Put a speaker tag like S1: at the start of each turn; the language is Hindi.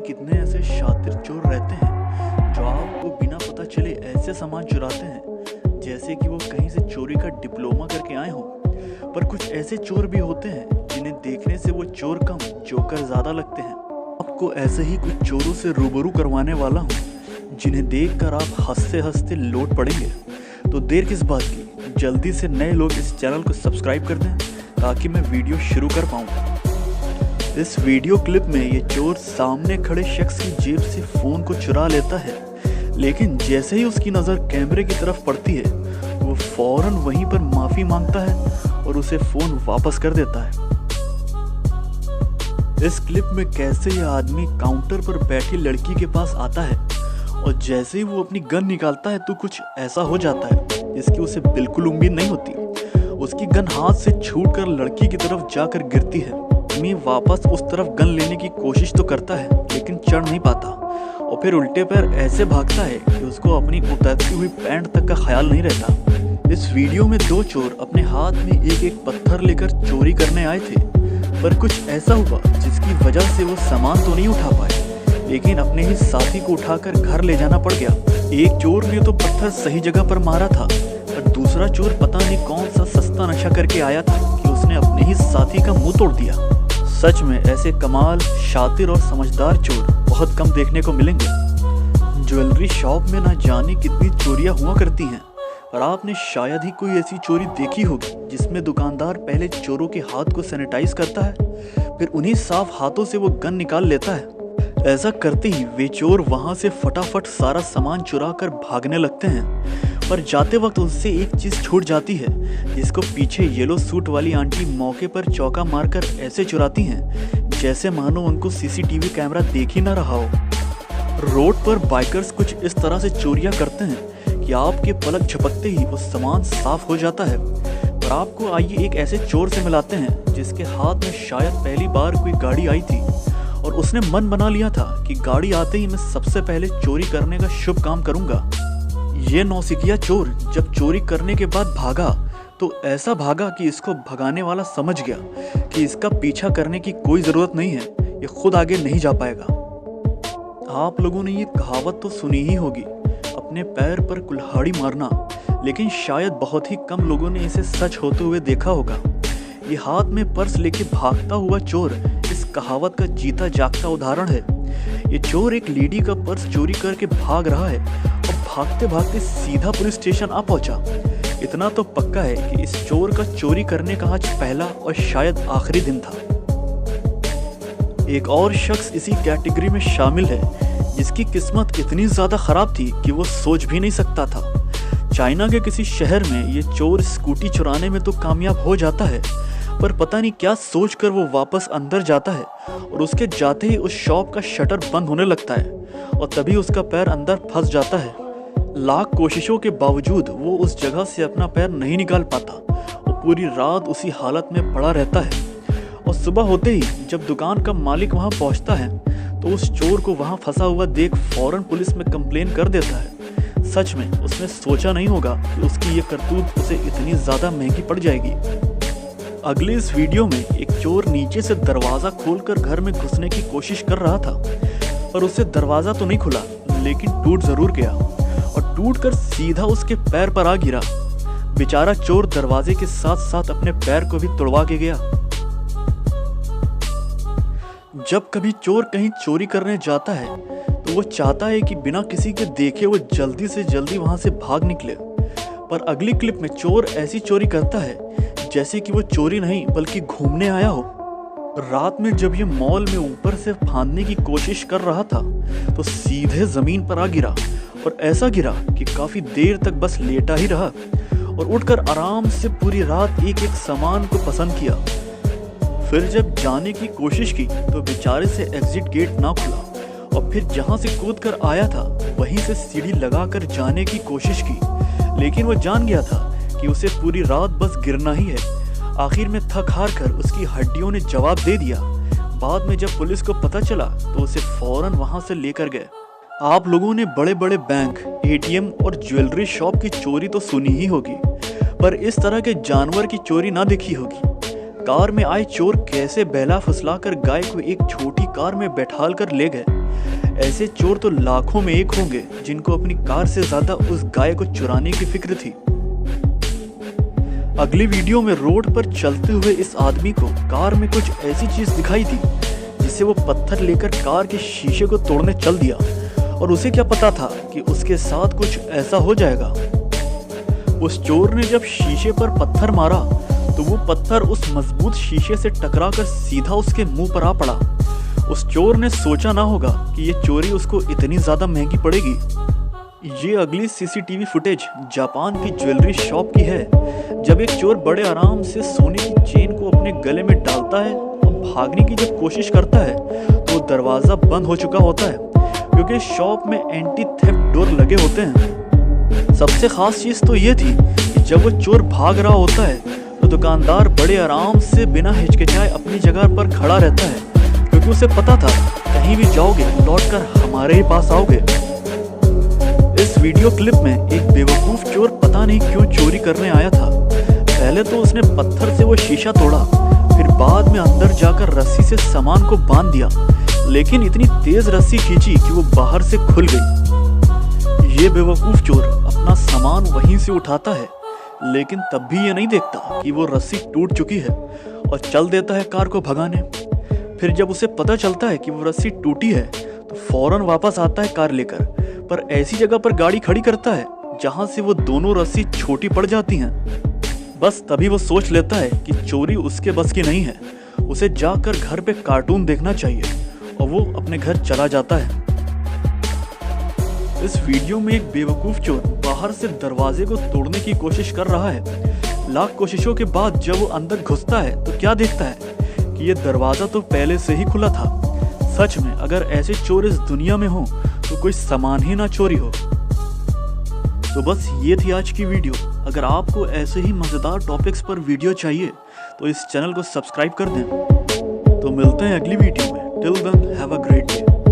S1: कितने ऐसे शातिर चोर रहते हैं जो आपको बिना पता चले ऐसे सामान चुराते हैं जैसे कि वो कहीं से चोरी का डिप्लोमा करके आए हों। पर कुछ ऐसे चोर भी होते हैं जिन्हें देखने से वो चोर कम जोकर ज़्यादा लगते हैं। आपको ऐसे ही कुछ चोरों से रूबरू करवाने वाला हूँ जिन्हें देखकर आप हंसते हंसते लौट पड़ेंगे। तो देर किस बात की, जल्दी से नए लोग इस चैनल को सब्सक्राइब कर दें ताकि मैं वीडियो शुरू कर पाऊँ। इस वीडियो क्लिप में ये चोर सामने खड़े शख्स की जेब से फ़ोन को चुरा लेता है, लेकिन जैसे ही उसकी नज़र कैमरे की तरफ पड़ती है वो फ़ौरन वहीं पर माफ़ी मांगता है और उसे फ़ोन वापस कर देता है। इस क्लिप में कैसे ये आदमी काउंटर पर बैठी लड़की के पास आता है और जैसे ही वो अपनी गन निकालता है तो कुछ ऐसा हो जाता है जिसकी उसे बिल्कुल उम्मीद नहीं होती। उसकी गन हाथ से छूटकर लड़की की तरफ जाकर गिरती है। आदमी वापस उस तरफ गन लेने की कोशिश तो करता है लेकिन चढ़ नहीं पाता और फिर उल्टे पैर ऐसे भागता है कि उसको अपनी उतरती हुई पैंट तक का ख्याल नहीं रहता। इस वीडियो में दो चोर अपने हाथ में एक एक पत्थर लेकर चोरी करने आए थे, पर कुछ ऐसा हुआ जिसकी वजह से वो सामान तो नहीं उठा पाए लेकिन अपने ही साथी को उठाकर घर ले जाना पड़ गया। एक चोर ने तो पत्थर सही जगह पर मारा था, पर दूसरा चोर पता नहीं कौन सा सस्ता नशा करके आया था कि उसने अपने ही साथी का मुंह तोड़ दिया। सच में ऐसे कमाल, शातिर और समझदार चोर बहुत कम देखने को मिलेंगे। ज्वेलरी शॉप में ना जाने कितनी चोरियां हुआ करती हैं, और आपने शायद ही कोई ऐसी चोरी देखी होगी जिसमें दुकानदार पहले चोरों के हाथ को सैनिटाइज करता है, फिर उन्हीं साफ हाथों से वो गन निकाल लेता है। ऐसा करते ही वे चोर वहां से फटाफट सारा सामान चुरा कर भागने लगते हैं, पर जाते वक्त उनसे एक चीज़ छूट जाती है जिसको पीछे येलो सूट वाली आंटी मौके पर चौका मारकर ऐसे चुराती हैं जैसे मानो उनको सीसीटीवी कैमरा देख ही ना रहा हो। रोड पर बाइकर्स कुछ इस तरह से चोरियां करते हैं कि आपके पलक झपकते ही वो सामान साफ हो जाता है। पर आपको आइए एक ऐसे चोर से मिलाते हैं जिसके हाथ में शायद पहली बार कोई गाड़ी आई थी और उसने मन बना लिया था कि गाड़ी आते ही मैं सबसे पहले चोरी करने का शुभ काम करूंगा। ये नौसिखिया चोर जब चोरी करने के बाद भागा तो ऐसा भागा कि इसको भगाने वाला समझ गया कि इसका पीछा करने की कोई ज़रूरत नहीं है, ये खुद आगे नहीं जा पाएगा। आप लोगों ने ये कहावत तो सुनी ही होगी, अपने पैर पर कुल्हाड़ी मारना, लेकिन शायद बहुत ही कम लोगों ने इसे सच होते हुए देखा होगा। ये हाथ में पर्स लेके भागता हुआ चोर इस कहावत का जीता जागता उदाहरण है। ये चोर एक लेडी का पर्स चोरी करके भाग रहा है और भागते भागते सीधा पुलिस स्टेशन आ पहुंचा। इतना तो पक्का है कि इस चोर का चोरी करने का आज पहला और शायद आखिरी दिन था। एक और शख्स इसी कैटेगरी में शामिल है जिसकी किस्मत इतनी ज़्यादा ख़राब थी कि वो सोच भी नहीं सकता था। चाइना के किसी शहर में ये चोर स्कूटी चुराने में तो कामयाब हो जाता है, पर पता नहीं क्या सोचकर वो वापस अंदर जाता है और उसके जाते ही उस शॉप का शटर बंद होने लगता है और तभी उसका पैर अंदर फंस जाता है। लाख कोशिशों के बावजूद वो उस जगह से अपना पैर नहीं निकाल पाता और पूरी रात उसी हालत में पड़ा रहता है। और सुबह होते ही जब दुकान का मालिक वहाँ पहुँचता है तो उस चोर को वहाँ फंसा हुआ देख फौरन पुलिस में कंप्लेन कर देता है। सच में उसने सोचा नहीं होगा कि उसकी ये करतूत उसे इतनी ज़्यादा महंगी पड़ जाएगी। अगले इस वीडियो में एक चोर नीचे से दरवाज़ा खोलकर घर में घुसने की कोशिश कर रहा था, पर उससे दरवाज़ा तो नहीं खुला लेकिन टूट ज़रूर गया और टूटकर सीधा उसके पैर पर आ गिरा। बेचारा चोर दरवाजे के साथ साथ अपने पैर को भी तोड़वा के गया। जब कभी चोर कहीं चोरी करने जाता है तो वो चाहता है कि बिना किसी के देखे वो जल्दी से जल्दी वहां से भाग निकले, पर अगली क्लिप में चोर ऐसी चोरी करता है जैसे कि वो चोरी नहीं बल्कि घूमने आया हो। रात में जब ये मॉल में ऊपर से फांदने की कोशिश कर रहा था तो सीधे जमीन पर आ गिरा और ऐसा गिरा कि काफी देर तक बस लेटा ही रहा और उठकर आराम से पूरी रात एक एक सामान को पसंद किया। फिर जब जाने की कोशिश की तो बेचारे से एग्जिट गेट ना खुला और फिर जहां से कूद कर आया था वहीं से सीढ़ी लगाकर जाने की कोशिश की, लेकिन वो जान गया था कि उसे पूरी रात बस गिरना ही है। आखिर में थक हार कर उसकी हड्डियों ने जवाब दे दिया। बाद में जब पुलिस को पता चला तो उसे फौरन वहां से लेकर गए। आप लोगों ने बड़े बड़े बैंक, एटीएम और ज्वेलरी शॉप की चोरी तो सुनी ही होगी, पर इस तरह के जानवर की चोरी ना देखी होगी। कार में आए चोर कैसे बहला फुसला कर गाय को एक छोटी कार में बैठाल कर ले गए। ऐसे चोर तो लाखों में एक होंगे जिनको अपनी कार से ज्यादा उस गाय को चुराने की फिक्र थी। अगली वीडियो में रोड पर चलते हुए इस आदमी को कार में कुछ ऐसी चीज दिखाई थी जिससे वो पत्थर लेकर कार के शीशे को तोड़ने चल दिया, और उसे क्या पता था कि उसके साथ कुछ ऐसा हो जाएगा। उस चोर ने जब शीशे पर पत्थर मारा तो वो पत्थर उस मजबूत शीशे से टकराकर सीधा उसके मुंह पर आ पड़ा। उस चोर ने सोचा ना होगा कि ये चोरी उसको इतनी ज्यादा महंगी पड़ेगी। ये अगली सीसीटीवी फुटेज जापान की ज्वेलरी शॉप की है, जब एक चोर बड़े आराम से सोने की चेन को अपने गले में डालता है और भागने की जब कोशिश करता है तो दरवाजा बंद हो चुका होता है, क्योंकि शॉप में एंटी थेफ्ट डोर लगे होते हैं। सबसे खास चीज तो ये थी कि जब वो चोर भाग रहा होता है तो दुकानदार बड़े आराम से बिना हिचकिचाए अपनी जगह पर खड़ा रहता है, क्योंकि उसे पता था कहीं भी जाओगे लौटकर हमारे ही पास आओगे। इस वीडियो क्लिप में एक बेवकूफ चोर पता नहीं क्यों चोरी करने आया था। पहले तो उसने पत्थर से वो शीशा तोड़ा, फिर बाद में अंदर जाकर रस्सी से सामान को बांध दिया, लेकिन इतनी तेज रस्सी खींची कि वो बाहर से खुल गई। ये बेवकूफ चोर अपना सामान वहीं से उठाता है, लेकिन तब भी ये नहीं देखता कि वो रस्सी टूट चुकी है और चल देता है कार को भगाने। फिर जब उसे पता चलता है कि वो रस्सी टूटी है तो फौरन वापस आता है कार लेकर, पर ऐसी जगह पर गाड़ी खड़ी करता है जहां से वो दोनों रस्सी छोटी पड़ जाती हैं। बस तभी वो सोच लेता है कि चोरी उसके बस की नहीं है, उसे जाकर घर पे कार्टून देखना चाहिए, और वो अपने घर चला जाता है। इस वीडियो में एक बेवकूफ चोर बाहर से दरवाजे को तोड़ने की कोशिश कर रहा है। लाख कोशिशों के बाद जब वो अंदर घुसता है तो क्या देखता है कि ये दरवाजा तो पहले से ही खुला था। सच में अगर ऐसे चोर इस दुनिया में हो तो कोई सामान ही ना चोरी हो। तो बस ये थी आज की वीडियो। अगर आपको ऐसे ही मजेदार टॉपिक्स पर वीडियो चाहिए तो इस चैनल को सब्सक्राइब कर दें। तो मिलते हैं अगली वीडियो में। Till then have a great day.